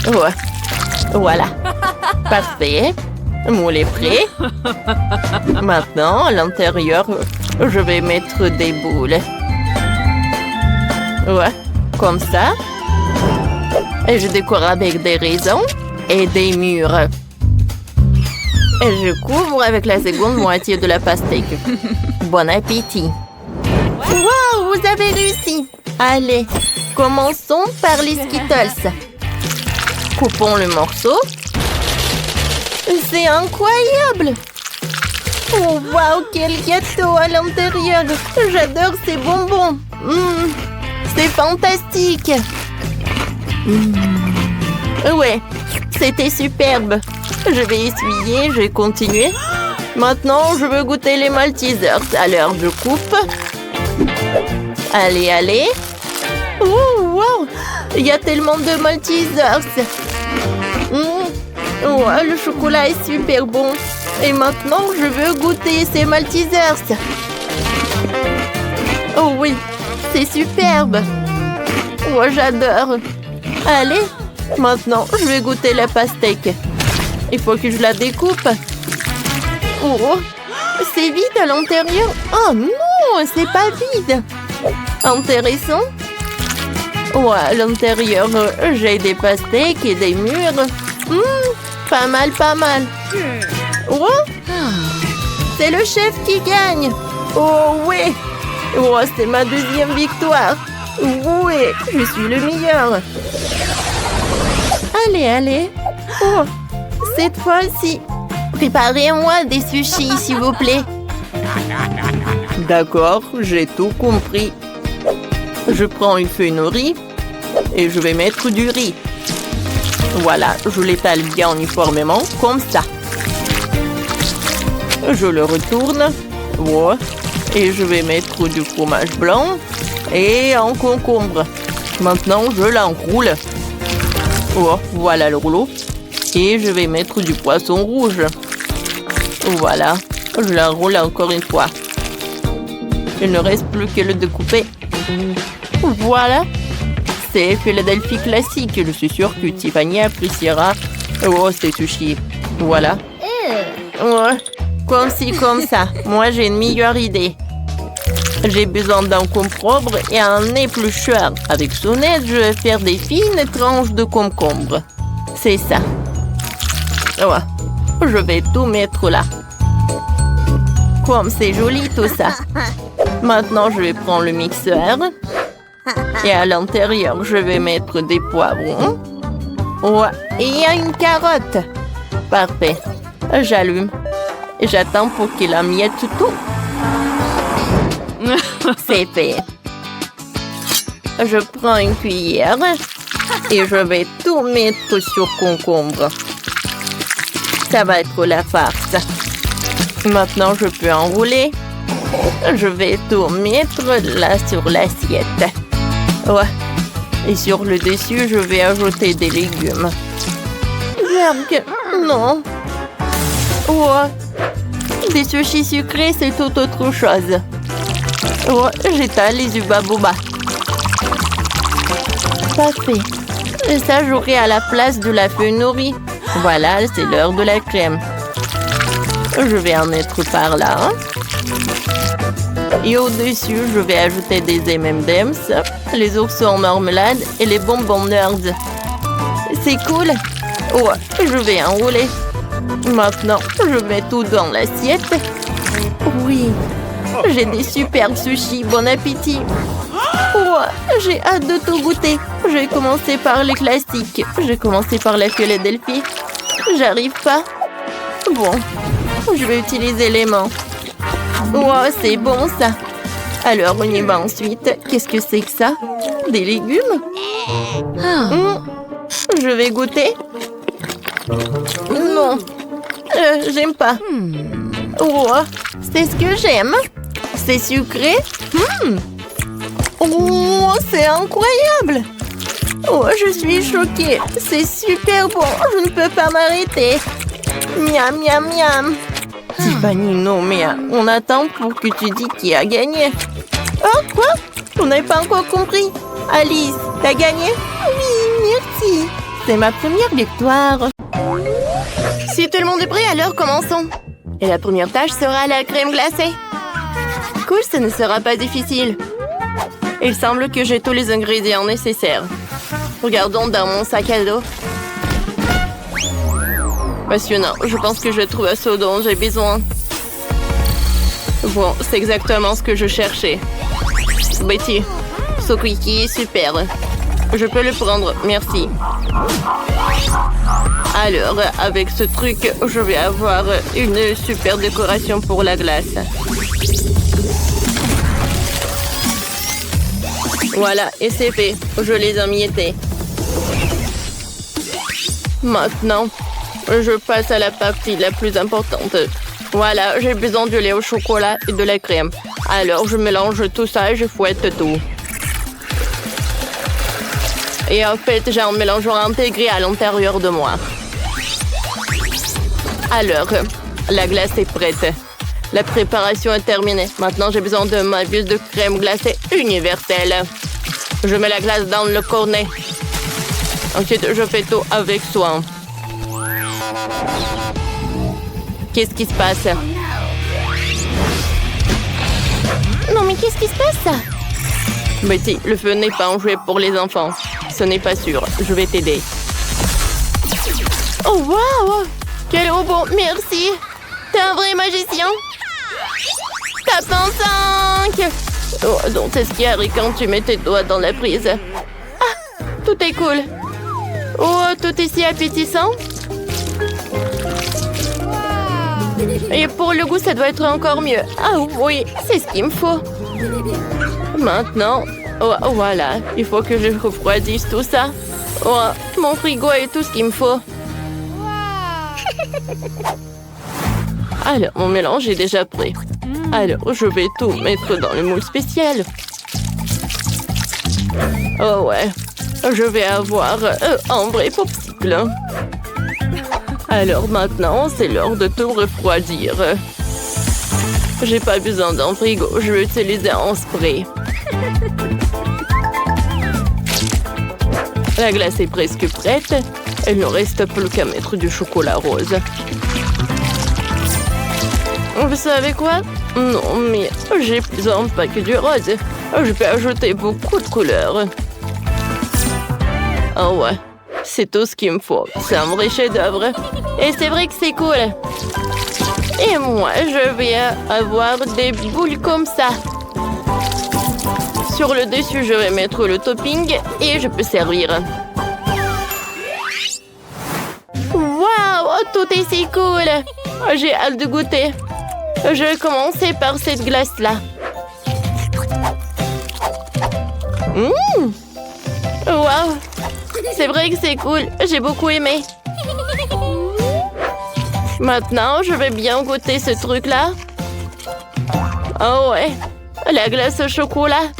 Oh, voilà. Parfait. Moule est prêt. Maintenant, à l'intérieur, je vais mettre des boules. Ouais, comme ça. Et je décore avec des raisins et des mûres. Et je couvre avec la seconde moitié de la pastèque. Bon appétit. Wow, vous avez réussi. Allez, commençons par les Skittles. Coupons le morceau. C'est incroyable. Oh, wow, quel gâteau à l'intérieur. J'adore ces bonbons. C'est fantastique. Ouais, c'était superbe. Je vais essuyer, je vais continuer. Maintenant, je veux goûter les maltesers. Alors, je coupe. Allez, allez. Oh, wow. Il y a tellement de maltesers. Oh, le chocolat est super bon. Et maintenant, je veux goûter ces maltesers. Oh oui, c'est superbe. Oh, j'adore. Allez, maintenant, je vais goûter la pastèque. Il faut que je la découpe. Oh, c'est vide à l'intérieur. Oh non, c'est pas vide. Intéressant. Ouais, à l'intérieur, j'ai des pastèques et des mûres. Pas mal, pas mal. Oh, c'est le chef qui gagne. Oh oui. Oh, c'est ma deuxième victoire. Oui, je suis le meilleur. Allez, allez. Oh, cette fois-ci, préparez-moi des sushis, s'il vous plaît. D'accord, j'ai tout compris. Je prends une feuille de riz et je vais mettre du riz. Voilà, je l'étale bien uniformément, comme ça. Je le retourne. Ouais. Et je vais mettre du fromage blanc et un concombre. Maintenant, je l'enroule. Oh, voilà le rouleau. Et je vais mettre du poisson rouge. Voilà, je l'enroule encore une fois. Il ne reste plus que le découper. Voilà. C'est Philadelphie classique. Je suis sûre que Tiffany appréciera. Oh, c'est sushi. Voilà. Ouais. Comme ci, comme ça. Moi, j'ai une meilleure idée. J'ai besoin d'un concombre et un éplucheur. Avec son aide, je vais faire des fines tranches de concombre. C'est ça. Ouais. Je vais tout mettre là. Comme c'est joli tout ça. Maintenant, je vais prendre le mixeur. Et à l'intérieur, je vais mettre des poivrons. Ouais. Et il y a une carotte. Parfait. J'allume. J'attends pour qu'il amiette tout. C'est fait. Je prends une cuillère et je vais tout mettre sur concombre. Ça va être la farce. Maintenant, je peux enrouler. Je vais tout mettre là sur l'assiette. Ouais. Et sur le dessus, je vais ajouter des légumes. Yark, non. Ouais. Des sushis sucrés, c'est tout autre chose. Ouais, j'étale les uba-boba. Parfait. Et ça, j'aurai à la place de la feuille nourrie. Voilà, c'est l'heure de la crème. Je vais en mettre par là. Et au-dessus, je vais ajouter des M&M's, les ours en marmelade et les bonbons nerds. C'est cool. Ouais, je vais enrouler. Maintenant, je mets tout dans l'assiette. Oui, j'ai des super sushis. Bon appétit. Ouais, j'ai hâte de tout goûter. Je vais commencer par les classiques. Je vais commencer par la Philadelphie. J'arrive pas. Bon, je vais utiliser les mains. Wow, c'est bon ça. Alors, on y va ensuite. Qu'est-ce que c'est que ça? Des légumes? Je vais goûter. Non, j'aime pas. Wow, c'est ce que j'aime. C'est sucré. Oh, c'est incroyable. Oh, je suis choquée. C'est super bon. Je ne peux pas m'arrêter. Miam, miam, miam. Tiffany, non, mais on attend pour que tu dis qui a gagné. Oh, quoi? On n'a pas encore compris. Alice, t'as gagné? Oui, merci. C'est ma première victoire. Si tout le monde est prêt, alors commençons. Et la première tâche sera la crème glacée. Cool, ce ne sera pas difficile. Il semble que j'ai tous les ingrédients nécessaires. Regardons dans mon sac à dos. Passionnant, je pense que je trouve ce dont j'ai besoin. Bon, c'est exactement ce que je cherchais. Betty, ce cookie est super. Je peux le prendre, merci. Alors, avec ce truc, je vais avoir une super décoration pour la glace. Voilà, et c'est fait. Je les ai miettés. Maintenant, je passe à la partie la plus importante. Voilà, j'ai besoin du lait au chocolat et de la crème. Alors, je mélange tout ça et je fouette tout. Et en fait, j'ai un mélangeant intégré à l'intérieur de moi. Alors, la glace est prête. La préparation est terminée. Maintenant, j'ai besoin de ma buse de crème glacée universelle. Je mets la glace dans le cornet. Ensuite, je fais tout avec soin. Qu'est-ce qui se passe? Non, mais qu'est-ce qui se passe? Betty, le feu n'est pas un jouet pour les enfants. Ce n'est pas sûr. Je vais t'aider. Oh, waouh! Quel robot! Merci! T'es un vrai magicien! Tape en 5! Oh, donc c'est ce qui arrive quand tu mets tes doigts dans la prise. Ah! Tout est cool! Oh, tout est si appétissant! Et pour le goût, ça doit être encore mieux. Ah oui, c'est ce qu'il me faut. Maintenant, oh, voilà, il faut que je refroidisse tout ça. Oh, mon frigo est tout ce qu'il me faut. Alors, mon mélange est déjà prêt. Alors, je vais tout mettre dans le moule spécial. Oh ouais, je vais avoir un vrai popsicle. Alors maintenant, c'est l'heure de tout refroidir. J'ai pas besoin d'un frigo, je vais utiliser un spray. La glace est presque prête. Il ne reste plus qu'à mettre du chocolat rose. Vous savez quoi? Non, mais j'ai besoin pas que du rose. Je peux ajouter beaucoup de couleurs. Oh ouais, c'est tout ce qu'il me faut. C'est un vrai chef-d'œuvre. Et c'est vrai que c'est cool. Et moi, je vais avoir des boules comme ça. Sur le dessus, je vais mettre le topping et je peux servir. Waouh, tout est si cool. J'ai hâte de goûter. Je vais commencer par cette glace-là. Waouh, c'est vrai que c'est cool. J'ai beaucoup aimé. Maintenant, je vais bien goûter ce truc-là. Oh ouais, la glace au chocolat.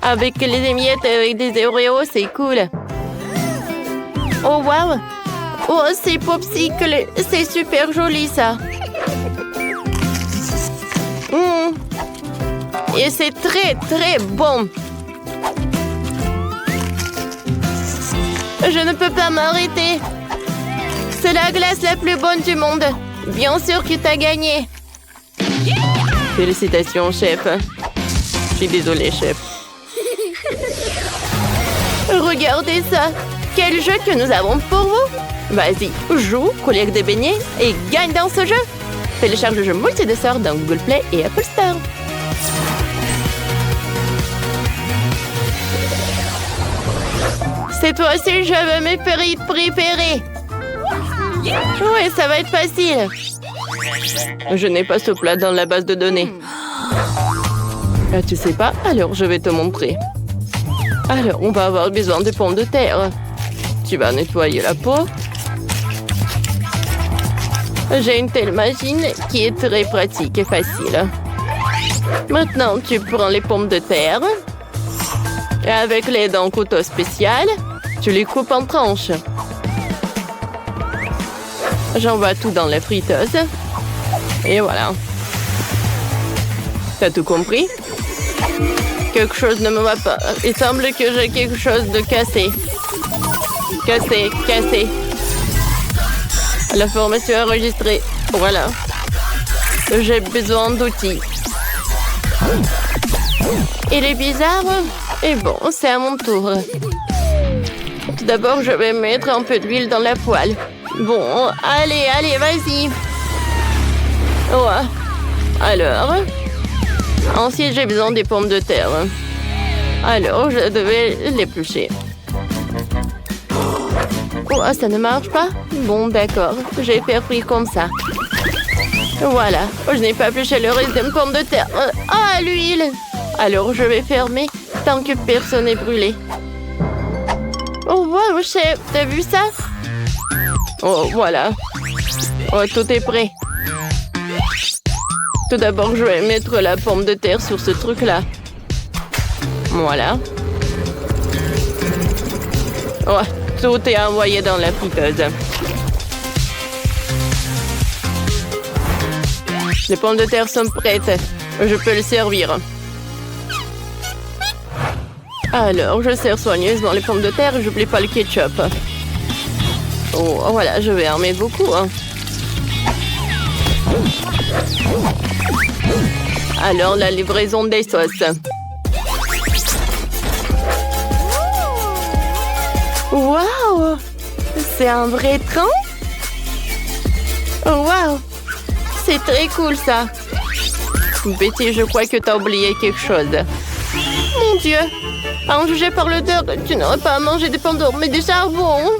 Avec les émiettes avec des Oreos, c'est cool. Oh, wow! Oh, c'est popsicle! C'est super joli, ça! Et c'est très, très bon! Je ne peux pas m'arrêter! C'est la glace la plus bonne du monde! Bien sûr que t'as gagné! Félicitations, chef! Je suis désolée, chef! Regardez ça! Quel jeu que nous avons pour vous! Vas-y, joue, collecte des beignets et gagne dans ce jeu! Télécharge le jeu multi-dessert dans Google Play et Apple Store. Cette fois-ci, je vais me préparer. Oui, ça va être facile. Je n'ai pas ce plat dans la base de données. Ah, tu sais pas? Alors, je vais te montrer. Alors, on va avoir besoin de pommes de terre. Tu vas nettoyer la peau. J'ai une telle machine qui est très pratique et facile. Maintenant, tu prends les pommes de terre. Et avec les dents couteau spécial, tu les coupes en tranches. J'envoie tout dans la friteuse. Et voilà. T'as tout compris? Quelque chose ne me va pas. Il semble que j'ai quelque chose de cassé. Cassé. La formation enregistrée. Voilà. J'ai besoin d'outils. Il est bizarre. Et bon, c'est à mon tour. Tout d'abord, je vais mettre un peu d'huile dans la poêle. Bon, allez, vas-y. Ouais. Alors. Ensuite, j'ai besoin des pommes de terre. Alors, je devais l'éplucher. Oh, ça ne marche pas? Bon, d'accord. J'ai fait comme ça. Voilà. Je n'ai pas épluché le reste d'une pomme de terre. Ah, l'huile! Alors, je vais fermer tant que personne n'est brûlé. Oh, wow, chef, t'as vu ça? Oh, voilà. Oh, tout est prêt. Tout d'abord, je vais mettre la pomme de terre sur ce truc-là. Voilà. Oh, tout est envoyé dans la friteuse. Les pommes de terre sont prêtes. Je peux le servir. Alors, je sers soigneusement les pommes de terre et j'oublie pas le ketchup. Oh, voilà, je vais en mettre beaucoup. Hein. Alors, la livraison des sauces. Waouh! C'est un vrai train? Oh, waouh! C'est très cool, ça. Betty, je crois que t'as oublié quelque chose. Mon Dieu! En juger par l'odeur, tu n'aurais pas à manger des pommes d'or, mais du charbon.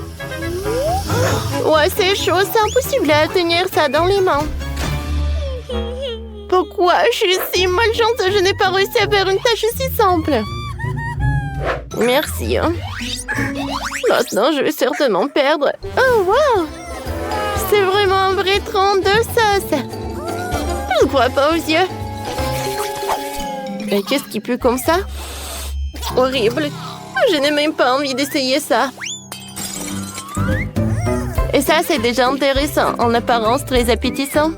Ouais, c'est chaud, c'est impossible à tenir ça dans les mains. Pourquoi je suis si malchance, je n'ai pas réussi à faire une tâche si simple. Merci. Hein. Maintenant, je vais certainement perdre. Oh, wow! C'est vraiment un vrai tronc de sauce. Je ne crois pas aux yeux. Mais qu'est-ce qui pue comme ça? Horrible. Je n'ai même pas envie d'essayer ça. Et ça, c'est déjà intéressant. En apparence, très appétissant.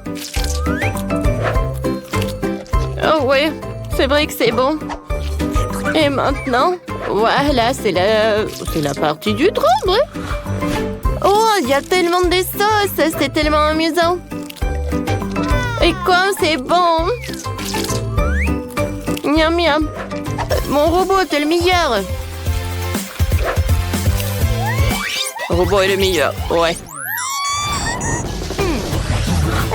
Oh oui, c'est vrai que c'est bon. Et maintenant, voilà, c'est la partie du trou, vrai? Oh, il y a tellement de sauce, c'est tellement amusant. Et comme c'est bon. Miam miam. Mon robot est le meilleur. Le robot est le meilleur, ouais.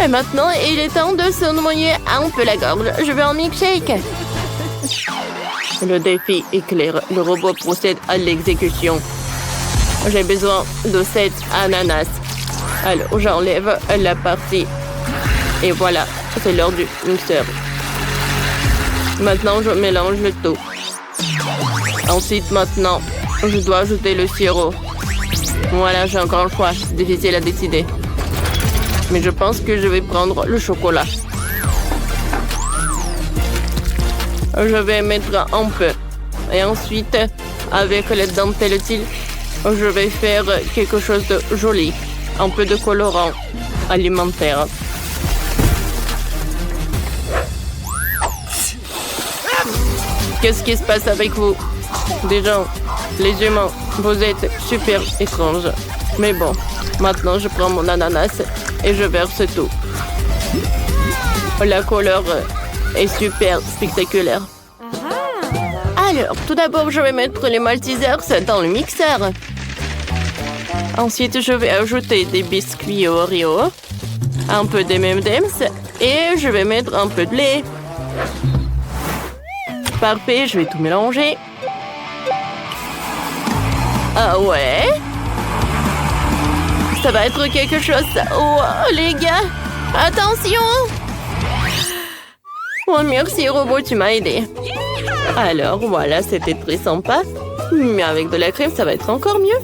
Et maintenant, il est temps de se noyer un peu la gorge. Je veux un milkshake. Le défi est clair. Le robot procède à l'exécution. J'ai besoin de 7 ananas. Alors, j'enlève la partie. Et voilà, c'est l'heure du mixeur. Maintenant, je mélange le tout. Ensuite, maintenant, je dois ajouter le sirop. Voilà, j'ai encore le choix. C'est difficile à décider. Mais je pense que je vais prendre le chocolat. Je vais mettre un peu. Et ensuite, avec la dentelle utile, je vais faire quelque chose de joli. Un peu de colorant alimentaire. Qu'est-ce qui se passe avec vous? Des gens, les humains, vous êtes super étranges. Mais bon, maintenant je prends mon ananas et je verse tout. La couleur est super spectaculaire. Alors, tout d'abord, je vais mettre les Maltesers dans le mixeur. Ensuite, je vais ajouter des biscuits Oreo, un peu de M&M's et je vais mettre un peu de lait. Parfait, je vais tout mélanger. Ah ouais? Ça va être quelque chose. Oh, les gars, attention! Oh, merci, robot, tu m'as aidé. Alors, voilà, c'était très sympa. Mais avec de la crème, ça va être encore mieux.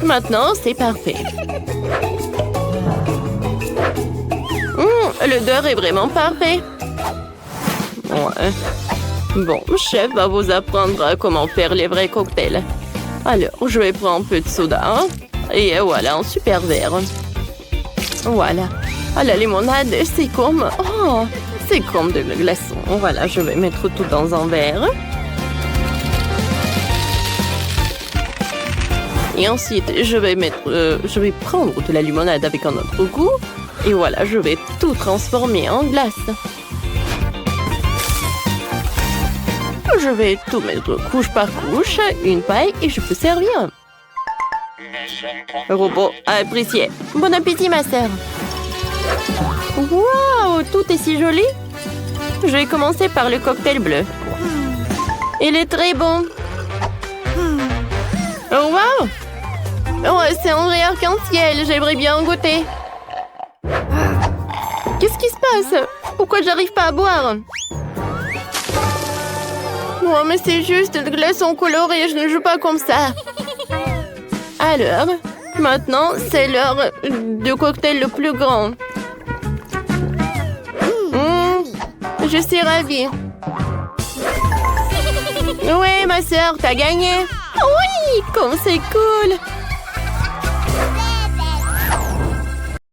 Maintenant, c'est parfait. L'odeur est vraiment parfait. Ouais. Bon, chef va vous apprendre comment faire les vrais cocktails. Alors, je vais prendre un peu de soda. Et voilà, un super verre. Voilà. Ah, la limonade, c'est comme... Oh, c'est comme de la glaçon. Voilà, je vais mettre tout dans un verre. Et ensuite, je vais prendre de la limonade avec un autre goût. Et voilà, je vais tout transformer en glace. Je vais tout mettre couche par couche, une paille, et je peux servir. Robot apprécié. Bon appétit, ma sœur. Waouh, tout est si joli. Je vais commencer par le cocktail bleu. Il est très bon. Oh, waouh. Oh, c'est un vrai arc-en-ciel. J'aimerais bien en goûter. Qu'est-ce qui se passe? Pourquoi j'arrive pas à boire? Oh, mais c'est juste de glaçons colorés. Je ne joue pas comme ça. Alors, maintenant, c'est l'heure du cocktail le plus grand. Je suis ravie. Ouais, ma sœur, t'as gagné. Oui, comme c'est cool.